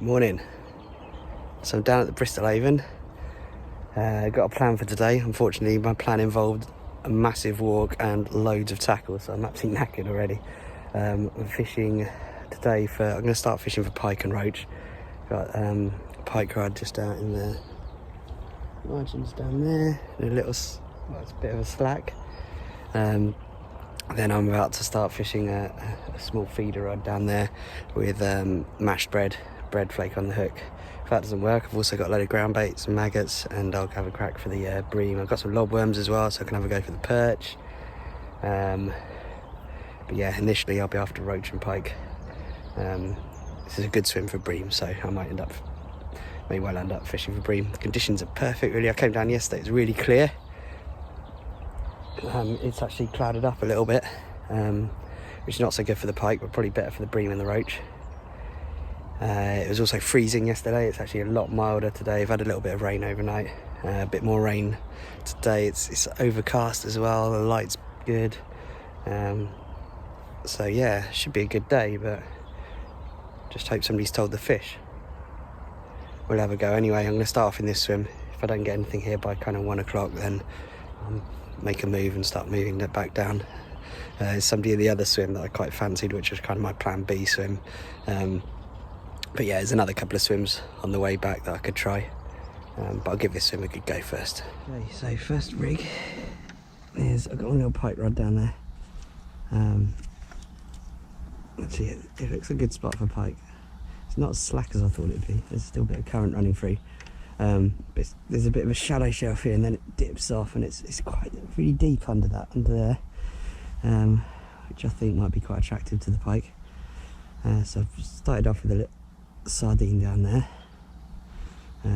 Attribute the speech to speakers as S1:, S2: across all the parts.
S1: Morning. So I'm down at the Bristol Avon. Got a plan for today. Unfortunately, my plan involved a massive walk and loads of tackle, so I'm absolutely knackered already. I'm fishing today I'm going to start fishing for pike and roach. Got pike rod just out in the margins down there, and it's a bit of a slack. Then I'm about to start fishing a small feeder rod down there with mashed bread flake on the hook. If that doesn't work, I've also got a load of ground baits and maggots, and I'll have a crack for the bream. I've got some lobworms as well, so I can have a go for the perch. But yeah, initially I'll be after roach and pike. This is a good swim for bream, so I may well end up fishing for bream. The conditions are perfect, really. I came down yesterday, it's really clear. It's actually clouded up a little bit, which is not so good for the pike, but probably better for the bream and the roach. It was also freezing yesterday. It's actually a lot milder today. I've had a little bit of rain overnight, a bit more rain today. It's overcast as well, the light's good. So yeah, should be a good day, but just hope somebody's told the fish. We'll have a go anyway. I'm going to start off in this swim. If I don't get anything here by kind of 1 o'clock, then make a move and start moving it back down. There's somebody in the other swim that I quite fancied, which was kind of my plan B swim. But yeah, there's another couple of swims on the way back that I could try. But I'll give this swim a good go first. Okay, so first rig is, I've got one little pike rod down there. Actually, it looks a good spot for pike. It's not as slack as I thought it'd be. There's still a bit of current running through. But there's a bit of a shallow shelf here, and then it dips off, and it's quite really deep under there, which I think might be quite attractive to the pike. So I've started off with a little sardine down there,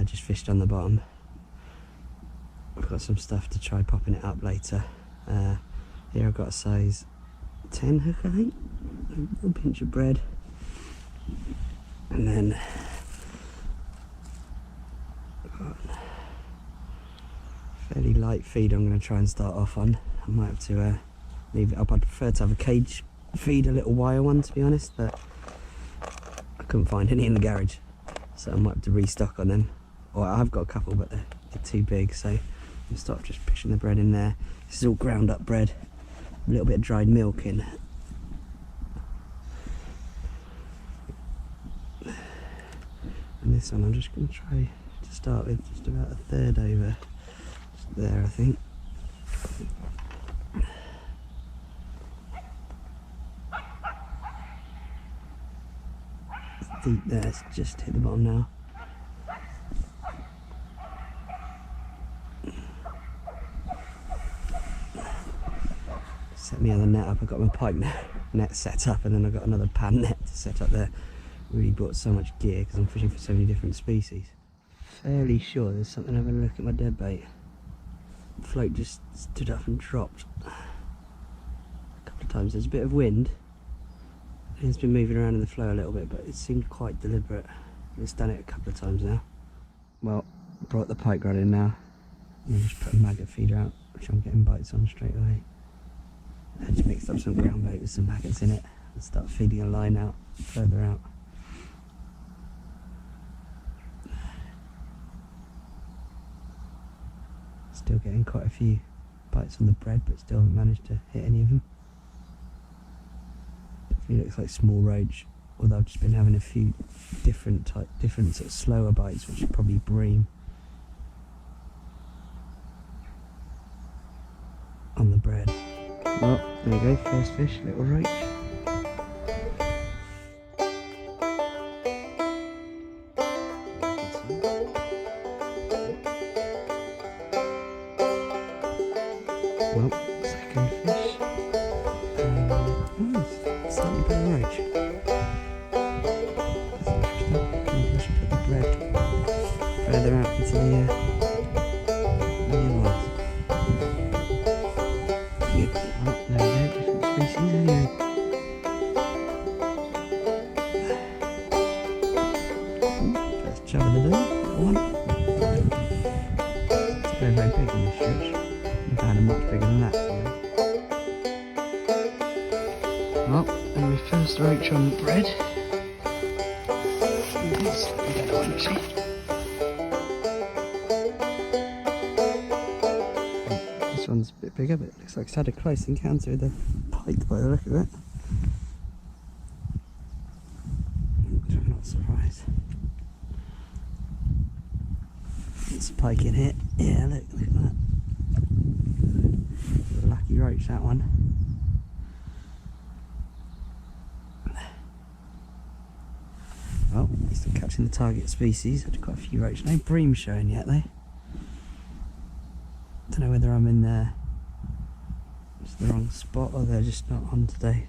S1: just fished on the bottom. I've got some stuff to try popping it up later. Here I've got a size 10 hook, I think, a little pinch of bread, and then I've got a fairly light feed I'm going to try and start off on. I might have to leave it up. I'd prefer to have a cage feed, a little wire one, to be honest, but I couldn't find any in the garage, so I might have to restock on them. Or I've got a couple, but they're too big, so I'll start just pushing the bread in there. This is all ground up bread, a little bit of dried milk in. And this one I'm just going to try to start with just about a third over just there, I think. Deep there, it's just hit the bottom now. Set my other net up. I've got my pike net set up, and then I've got another pan net to set up there. Really brought so much gear because I'm fishing for so many different species. Fairly sure there's something. Having a look at my dead bait. The float just stood up and dropped a couple of times. There's a bit of wind. It's been moving around in the flow a little bit, but it seemed quite deliberate. It's done it a couple of times now. Well, brought the pike rod in now. And just put a maggot feeder out, which I'm getting bites on straight away. I just mixed up some ground bait with some maggots in it and start feeding a line out further out. Still getting quite a few bites on the bread, but still haven't managed to hit any of them. Definitely looks like small roach, although I've just been having a few different sort of slower bites, which is probably bream on the bread. Well, there you go, first fish, little roach. Well, second fish. Slightly better roach. That's interesting. Can just put the bread further out into the inwards. Well, there we go, different species anyway. First chub of the day, little one. It's very, very big in this stretch. I've had a much bigger than that today. Well, and my first roach on the bread. one actually. This one's a bit bigger, but it looks like it's had a close encounter with a pike by the look of it. I'm not surprised. It's a pike in here. Yeah, look at that. Lucky roach, that one. Oh, he's still catching the target species. Had quite a few roach. No bream showing yet though. Don't know whether I'm in there just the wrong spot or they're just not on today.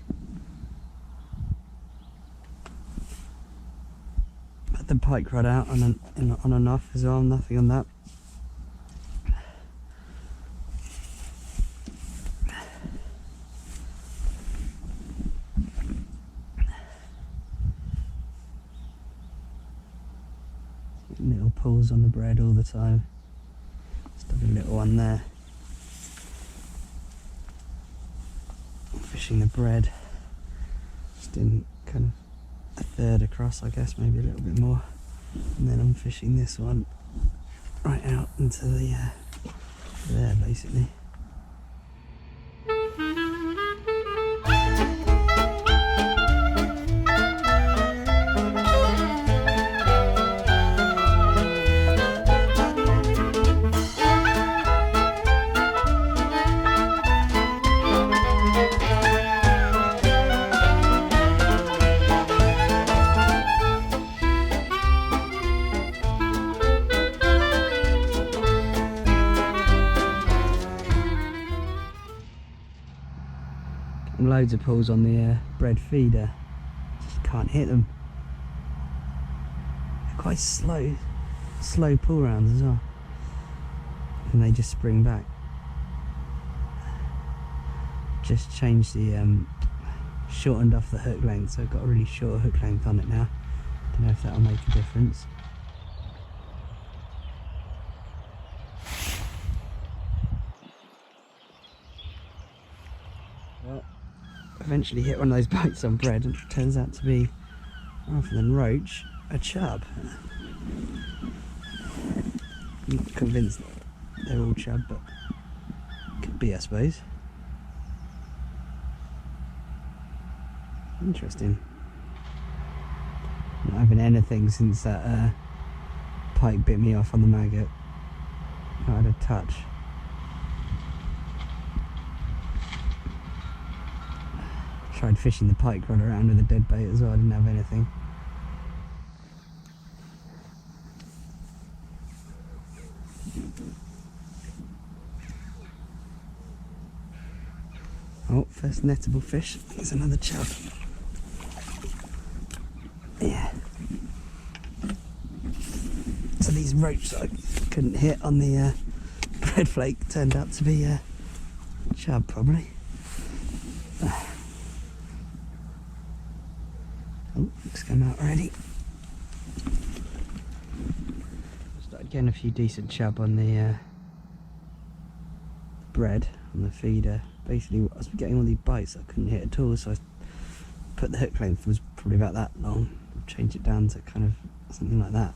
S1: Had the pike rod out on and off as well. Nothing on that. Little pulls on the bread all the time. Just have a little one there. Fishing the bread. Just in kind of a third across, I guess, maybe a little bit more. And then I'm fishing this one right out into the there basically. Loads of pulls on the bread feeder, just can't hit them. They're quite slow pull rounds as well, and they just spring back. Just changed the shortened off the hook length, so I've got a really short hook length on it now. Don't know if that'll make a difference. Well, eventually hit one of those bites on bread, and it turns out to be, rather than roach, a chub. I'm not convinced they're all chub, but could be, I suppose. Interesting. Not having anything since that pike bit me off on the maggot. Not had a touch. Tried fishing the pike rod around with a dead bait as well, I didn't have anything. Oh, first nettable fish. There's another chub. Yeah. So these roach that I couldn't hit on the bread flake turned out to be a chub probably. Oh, it's come out already. Started getting a few decent chub on the bread, on the feeder. Basically, I was getting all these bites I couldn't hit at all, so I put the hook length was probably about that long. Change it down to kind of something like that.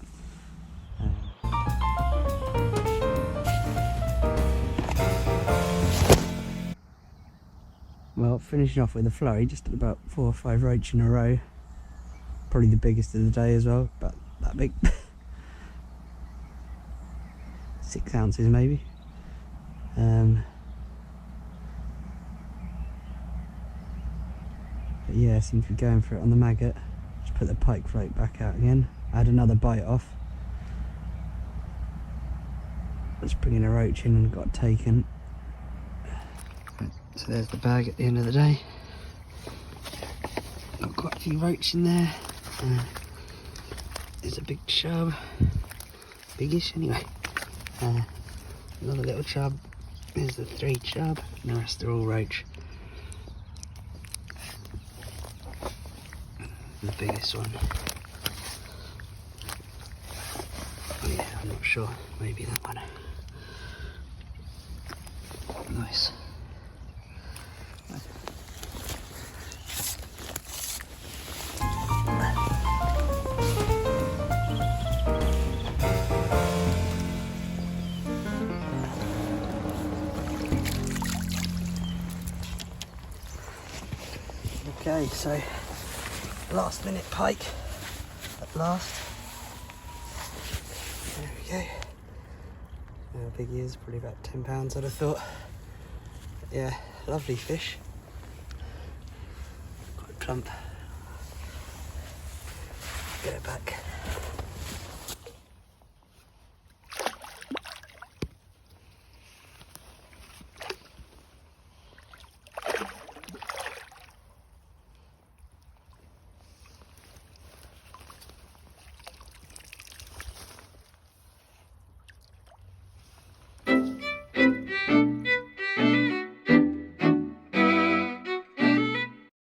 S1: Well, finishing off with a flurry, just at about 4 or 5 roach in a row. Probably the biggest of the day as well, about that big. 6 ounces maybe. But yeah, seems to be going for it on the maggot. Just put the pike float back out again. I had another bite off. Just bringing a roach in and got taken. So there's the bag at the end of the day. Got quite a few roach in there. There's a big chub. Biggish anyway. Another little chub. There's the 3 chub. And the rest are all roach. The biggest one. Oh yeah, I'm not sure. Maybe that one. Nice. Okay, so last minute pike at last. There we go. How big he is, probably about 10 pounds I'd have thought. But yeah, lovely fish. Quite plump. Get it back.